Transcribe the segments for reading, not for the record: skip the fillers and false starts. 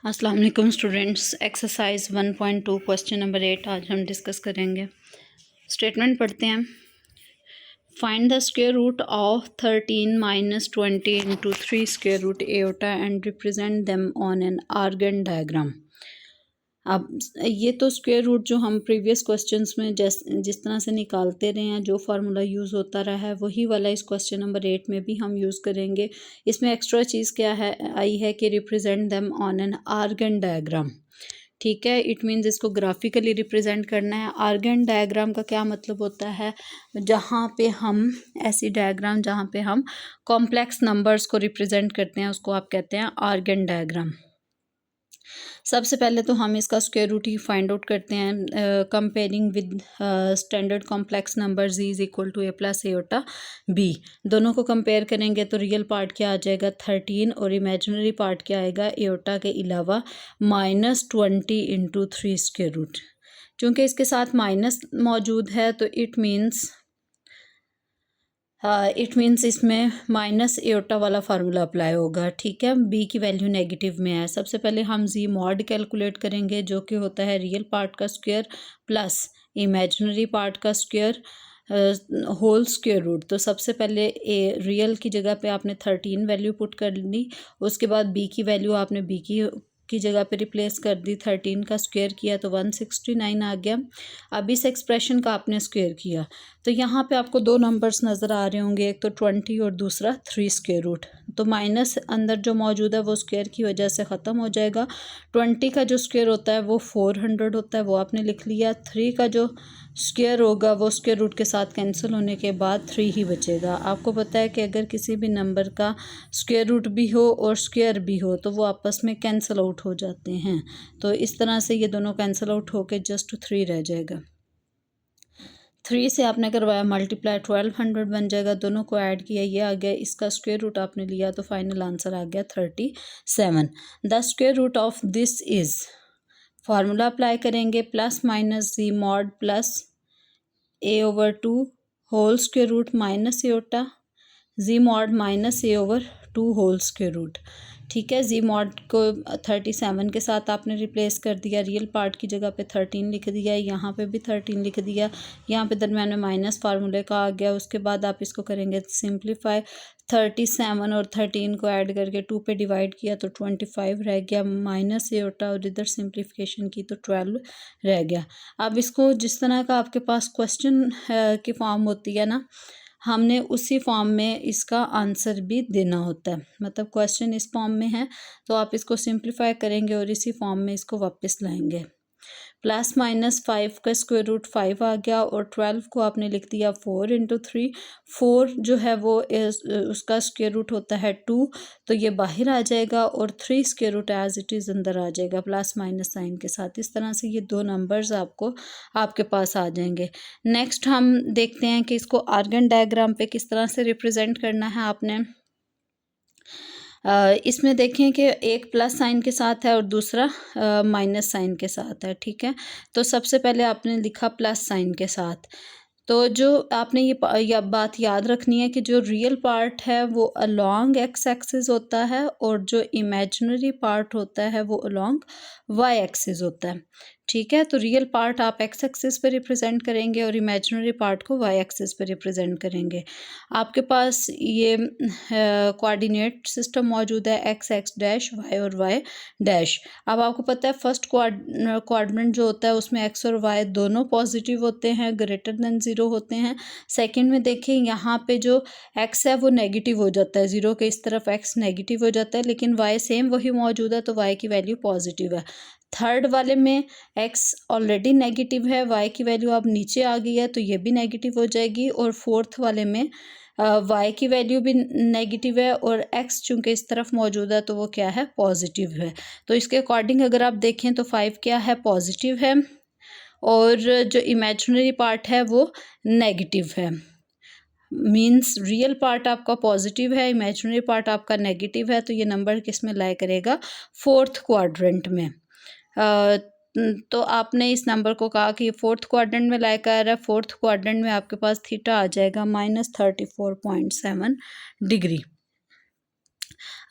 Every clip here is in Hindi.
अस्सलाम वालेकुम स्टूडेंट्स। एक्सरसाइज 1.2 क्वेश्चन नंबर 8 आज हम डिस्कस करेंगे। स्टेटमेंट पढ़ते हैं। Find the square root of 13 minus 20 into 3 square root iota and represent them on an Argand diagram. अब ये तो स्क्वायर रूट जो हम प्रीवियस क्वेश्चंस में जिस तरह से निकालते रहे हैं, जो फार्मूला यूज़ होता रहा है, वही वाला इस क्वेश्चन नंबर 8 में भी हम यूज़ करेंगे। इसमें एक्स्ट्रा चीज़ क्या है आई है कि represent them on an Argand diagram. ठीक है, इट मीन्स इसको ग्राफिकली रिप्रेजेंट करना है। आर्गन डायग्राम का क्या मतलब होता है? जहाँ पे हम ऐसी डायग्राम जहाँ पे हम कॉम्प्लेक्स नंबर्स को रिप्रेजेंट करते हैं, उसको आप कहते हैं आर्गन डायग्राम। सबसे पहले तो हम इसका स्क्वायर रूट ही फाइंड आउट करते हैं, comparing with standard complex number z is equal to a plus iota b। दोनों को कंपेयर करेंगे तो रियल पार्ट क्या आ जाएगा 13 और इमेजिनरी पार्ट क्या आएगा एटा के अलावा -20 इंटू 3 स्क्वायर रूट। चूँकि इसके साथ माइनस मौजूद है तो इट मीन्स इसमें माइनस एटा वाला फार्मूला अप्लाई होगा। ठीक है, बी की वैल्यू नेगेटिव में है। सबसे पहले हम जी मॉड कैलकुलेट करेंगे, जो कि होता है रियल पार्ट का स्क्वायर प्लस इमेजिनरी पार्ट का स्क्वायर होल स्क्वायर रूट। तो सबसे पहले रियल की जगह पे आपने 13 वैल्यू पुट कर ली, उसके बाद बी की वैल्यू आपने बी की जगह पे रिप्लेस कर दी, 13 का स्क्वायर किया तो 169 आ गया। अब इस एक्सप्रेशन का आपने स्क्वायर किया तो यहाँ पे आपको दो नंबर्स नज़र आ रहे होंगे, एक तो 20 और दूसरा 3 स्क्वायर रूट। तो माइनस अंदर जो मौजूद है वो स्क्वायर की वजह से ख़त्म हो जाएगा। 20 का जो स्क्वायर होता है वो 400 होता है, वो आपने लिख लिया। 3 का जो स्क्वायर होगा वो स्क्वायर रूट के साथ कैंसिल होने के बाद 3 ही बचेगा। आपको पता है कि अगर किसी भी नंबर का स्क्वायर रूट भी हो और स्क्वायर भी हो तो वो आपस में कैंसिल आउट हो जाते हैं। तो इस तरह से ये दोनों कैंसिल आउट होके जस्ट 3 रह जाएगा। 3 से आपने करवाया मल्टीप्लाई 1200 बन जाएगा। दोनों को ऐड किया, ये आ गया। इसका स्क्वायर रूट आपने लिया तो फाइनल आंसर आ गया 37। The square root of this is, formula apply करेंगे, plus minus z mod plus a/2 whole square root minus iota z mod minus a/2 whole square root. ठीक है, जी मॉड को 37 के साथ आपने रिप्लेस कर दिया, रियल पार्ट की जगह पे 13 लिख दिया, यहाँ पे भी 13 लिख दिया, यहाँ पे दरम्यान में माइनस फार्मूले का आ गया। उसके बाद आप इसको करेंगे सिंप्लीफाई, 37 और 13 को ऐड करके 2 पे डिवाइड किया तो 25 रह गया, माइनस एटा और इधर सिंप्लीफिकेशन की तो 12 रह गया। अब इसको जिस तरह का आपके पास क्वेश्चन की फॉर्म होती है ना, हमने उसी फॉर्म में इसका आंसर भी देना होता है। मतलब क्वेश्चन इस फॉर्म में है तो आप इसको सिंप्लीफाई करेंगे और इसी फॉर्म में इसको वापस लाएंगे। प्लस माइनस 5 का स्क्वायर रूट 5 आ गया और 12 को आपने लिख दिया 4 इंटू 3। 4 जो है वो उसका स्क्वायर रूट होता है 2, तो ये बाहर आ जाएगा और 3 square root as it is अंदर आ जाएगा प्लस माइनस साइन के साथ। इस तरह से ये दो नंबर्स आपके पास आ जाएंगे। नेक्स्ट हम देखते हैं कि इसको आर्गन डायग्राम पे किस तरह से रिप्रेजेंट करना है आपने। इसमें देखें कि एक प्लस साइन के साथ है और दूसरा माइनस साइन के साथ है। ठीक है, तो सबसे पहले आपने लिखा प्लस साइन के साथ। तो जो आपने ये बात याद रखनी है कि जो रियल पार्ट है वो अलोंग एक्स एक्सिस होता है और जो इमेजिनरी पार्ट होता है वो अलोंग वाई एक्सिस होता है। ठीक है, तो रियल पार्ट आप एक्स एक्सिस पे रिप्रेजेंट करेंगे और इमेजिनरी पार्ट को वाई एक्सिस पे रिप्रेजेंट करेंगे। आपके पास ये कोऑर्डिनेट सिस्टम मौजूद है, एक्स एक्स डैश वाई और वाई डैश। अब आपको पता है फर्स्ट क्वाड्रेंट जो होता है उसमें एक्स और वाई दोनों पॉजिटिव होते हैं, ग्रेटर देन 0 होते हैं। सेकंड में देखें यहाँ पे जो एक्स है वो नेगेटिव हो जाता है, 0 के इस तरफ एक्स नेगेटिव हो जाता है, लेकिन वाई सेम वही मौजूद है तो वाई की वैल्यू पॉजिटिव है। थर्ड वाले में एक्स ऑलरेडी नेगेटिव है, वाई की वैल्यू अब नीचे आ गई है तो ये भी नेगेटिव हो जाएगी। और फोर्थ वाले में वाई की वैल्यू भी नेगेटिव है और एक्स चूँकि इस तरफ मौजूद है तो वो क्या है पॉजिटिव है। तो इसके अकॉर्डिंग अगर आप देखें तो 5 क्या है पॉजिटिव है और जो इमेजिनरी पार्ट है वो नेगेटिव है। मीन्स रियल पार्ट आपका पॉजिटिव है, इमेजिनरी पार्ट आपका नेगेटिव है, तो ये नंबर किस में लाई करेगा फोर्थ क्वाड्रेंट में। तो आपने इस नंबर को कहा कि फोर्थ क्वाड्रेंट में लाई कर रहा है। फोर्थ क्वाड्रेंट में आपके पास थीटा आ जाएगा -34.7 डिग्री।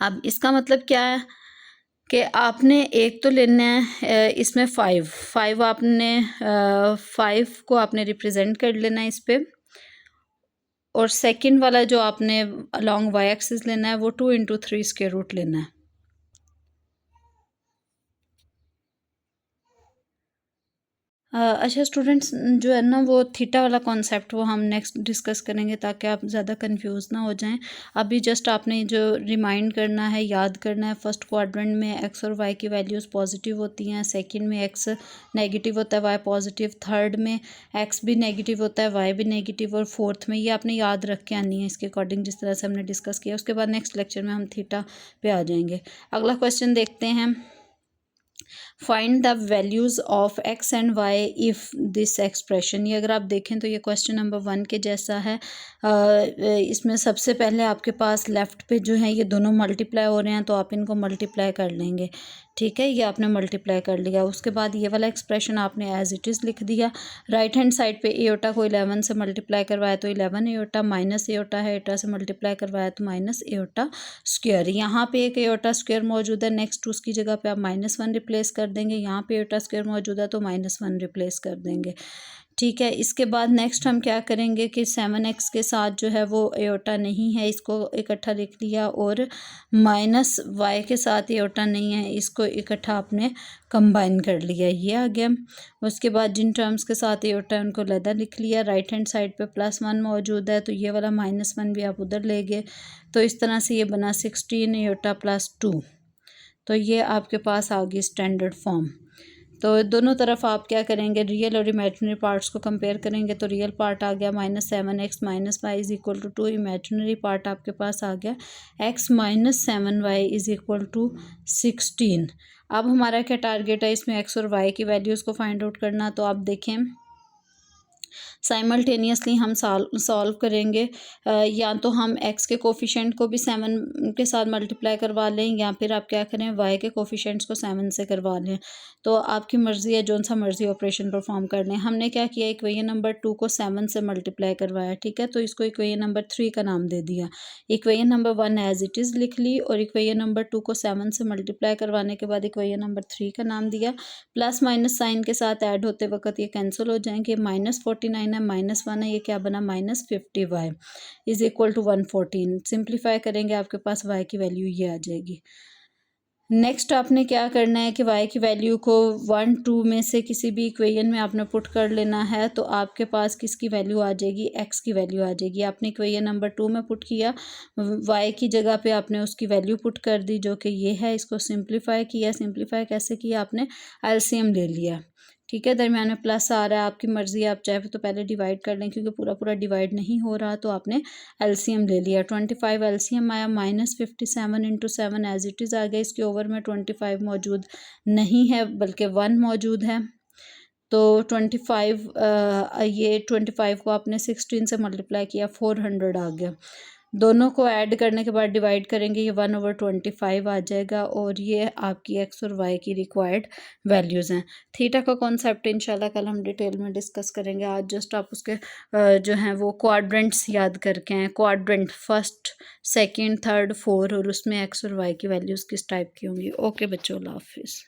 अब इसका मतलब क्या है कि आपने एक तो लेना है इसमें 5 आपने 5 को आपने रिप्रेजेंट कर लेना है इस पे, और सेकंड वाला जो आपने अलॉन्ग वाई एक्सिस लेना है वो 2 × 3 स्क्वायर रूट लेना है। अच्छा स्टूडेंट्स, जो है ना वो थीटा वाला कॉन्सेप्ट वो हम नेक्स्ट डिस्कस करेंगे ताकि आप ज़्यादा कंफ्यूज ना हो जाएं। अभी जस्ट आपने जो रिमाइंड करना है, याद करना है, फर्स्ट क्वाड्रेंट में एक्स और वाई की वैल्यूज़ पॉजिटिव होती हैं, सेकंड में एक्स नेगेटिव होता है, वाई पॉजिटिव, थर्ड में एक्स भी नेगेटिव होता है, वाई भी नेगेटिव, और फोर्थ में ये आपने याद रख के आनी है इसके अकॉर्डिंग जिस तरह से हमने डिस्कस किया। उसके बाद नेक्स्ट लेक्चर में हम थीटा पे आ जाएंगे। अगला क्वेश्चन देखते हैं। Find the values of x and why if this expression. ये अगर आप देखें तो ये क्वेश्चन नंबर 1 के जैसा है। इसमें सबसे पहले आपके पास लेफ़्ट पे जो है ये दोनों मल्टीप्लाई हो रहे हैं तो आप इनको मल्टीप्लाई कर लेंगे, ठीक है। ये आपने मल्टीप्लाई कर लिया। उसके बाद ये वाला एक्सप्रेशन आपने एज इट इज़ लिख दिया। राइट हैंड साइड पे एयोटा को 11 से मल्टीप्लाई करवाया तो 11 एयोटा, माइनस एयोटा है, एयोटा से मल्टीप्लाई करवाया तो माइनस एयोटा स्क्वायर। यहाँ पे एक एयोटा स्क्वायर मौजूद है, नेक्स्ट उसकी जगह पे आप -1 रिप्लेस कर देंगे। यहाँ पे एयोटा स्क्वायर मौजूद है तो -1 रिप्लेस कर देंगे, ठीक है। इसके बाद नेक्स्ट हम क्या करेंगे कि 7x के साथ जो है वो एयोटा नहीं है, इसको इकट्ठा लिख लिया, और -y के साथ एयोटा नहीं है, इसको इकट्ठा आपने कंबाइन कर लिया, ये आ गया। उसके बाद जिन टर्म्स के साथ एयोटा है उनको अलग लिख लिया। राइट हैंड साइड पे +1 मौजूद है तो ये वाला -1 भी आप उधर ले गए, तो इस तरह से ये बना 16 एयोटा +2। तो ये आपके पास आ गई स्टैंडर्ड फॉर्म। तो दोनों तरफ आप क्या करेंगे, रियल और इमेजिनरी पार्ट्स को कंपेयर करेंगे तो रियल पार्ट आ गया -7x -y = 2, इमेजिनरी पार्ट आपके पास आ गया x - 7y = 16। अब हमारा क्या टारगेट है इसमें x और y की वैल्यूज़ को फाइंड आउट करना। तो आप देखें साइमल्टेनियसली हम सॉल्व करेंगे, या तो हम x के कोफिशेंट को भी 7 के साथ मल्टीप्लाई करवा लें, या फिर आप क्या करें y के कोफिशेंट्स को 7 से करवा लें। तो आपकी मर्ज़ी है, जौन सा मर्ज़ी ऑपरेशन परफॉर्म कर लें। हमने क्या किया, इक्वेशन नंबर 2 को 7 से मल्टीप्लाई करवाया, ठीक है। तो इसको इक्वेशन नंबर 3 का नाम दे दिया। Equation number 1 as it is लिख ली, और इक्वेशन नंबर 2 को 7 से मल्टीप्लाई करवाने के बाद इक्वेशन नंबर 3 का नाम दिया। प्लस माइनस साइन के साथ ऐड होते वक्त ये कैंसिल हो जाएंगे। -49 है, -1 है, ये क्या बना -50y = 114। सिंप्लीफाई करेंगे आपके पास y की वैल्यू ये आ जाएगी। नेक्स्ट आपने क्या करना है कि y की वैल्यू को 1 2 में से किसी भी इक्वेशन में आपने पुट कर लेना है, तो आपके पास किसकी वैल्यू आ जाएगी, x की वैल्यू आ जाएगी। आपने इक्वेशन नंबर 2 में पुट किया, y की जगह पे आपने उसकी वैल्यू पुट कर दी जो कि ये है। इसको सिंप्लीफाई किया। सिंप्लीफाई कैसे किया, आपने एलसीएम ले लिया, ठीक है। दरम्यान में प्लस आ रहा है, आपकी मर्ज़ी है, आप चाहे तो पहले डिवाइड कर लें, क्योंकि पूरा पूरा डिवाइड नहीं हो रहा तो आपने एलसीएम ले लिया। 25 एलसीएम आया, -57 × 7 एज इट इज़ आ गया। इसके ओवर में 25 मौजूद नहीं है बल्कि 1 मौजूद है। तो 25 ये 25 को आपने 16 से मल्टीप्लाई किया, 400 आ गया। दोनों को ऐड करने के बाद डिवाइड करेंगे, ये 1/25 आ जाएगा, और ये आपकी एक्स और वाई की रिक्वायर्ड वैल्यूज़ हैं। थीटा का कॉन्सेप्ट इंशाल्लाह कल हम डिटेल में डिस्कस करेंगे। आज जस्ट आप उसके जो हैं वो क्वाड्रेंट्स याद करके हैं, quadrant first, second, third, fourth, और उसमें एक्स और वाई की वैल्यूज़ किस टाइप की होंगी। ओके बच्चों, अल्लाह हाफिज़।